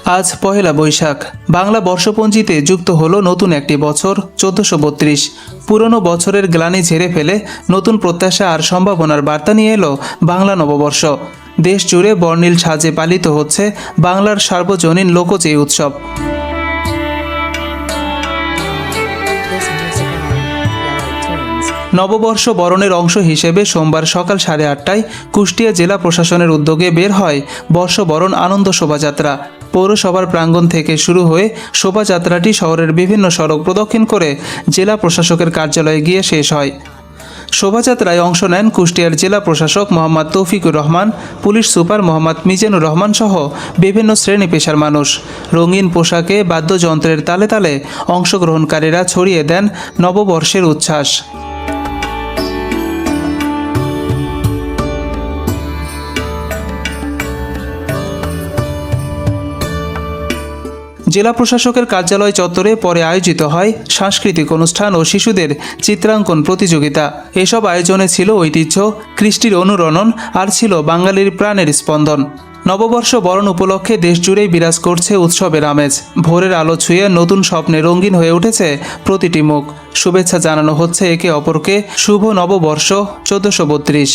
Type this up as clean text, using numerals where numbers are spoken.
আজ পহেলা বৈশাখ। বাংলা বর্ষপঞ্জিতে যুক্ত হলো নতুন একটি বছর 1432। পুরনো বছরের গ্লানি ঝেড়ে ফেলে নতুন প্রত্যাশা আর সম্ভাবনার বার্তা নিয়ে এলো বাংলা নববর্ষ। দেশ জুড়ে বর্ণিল সাজে পালিত হচ্ছে বাংলার সার্বজনীন লোকজ এই উৎসব। নববর্ষ বরণের অংশ হিসেবে সোমবার সকাল 8:30টায় কুষ্টিয়া জেলা প্রশাসনের উদ্যোগে বের হয় বর্ষবরণ আনন্দ শোভাযাত্রা। পৌরসভার প্রাঙ্গণ থেকে শুরু হয়ে শোভাযাত্রাটি শহরের বিভিন্ন সড়ক প্রদক্ষিণ করে জেলা প্রশাসকের কার্যালয়ে গিয়ে শেষ হয়। শোভাযাত্রায় অংশ নেন কুষ্টিয়ার জেলা প্রশাসক মোহাম্মদ তৌফিকুর রহমান, পুলিশ সুপার মোহাম্মদ মিজানুর রহমান সহ বিভিন্ন শ্রেণী পেশার মানুষ। রঙিন পোশাকে বাদ্যযন্ত্রের তালে তালে অংশগ্রহণকারীরা ছড়িয়ে দেন নববর্ষের উচ্ছ্বাস। জেলা প্রশাসকের কার্যালয় চত্বরে পরে আয়োজিত হয় সাংস্কৃতিক অনুষ্ঠান ও শিশুদের চিত্রাঙ্কন প্রতিযোগিতা। এসব আয়োজনে ছিল ঐতিহ্য, কৃষ্টির অনুরণন আর ছিল বাঙালির প্রাণের স্পন্দন। নববর্ষ বরণ উপলক্ষে দেশজুড়েই বিরাজ করছে উৎসবের আমেজ। ভোরের আলো ছুঁয়ে নতুন স্বপ্নে রঙিন হয়ে উঠেছে প্রতিটি মুখ। শুভেচ্ছা জানানো হচ্ছে একে অপরকে। শুভ নববর্ষ 1432।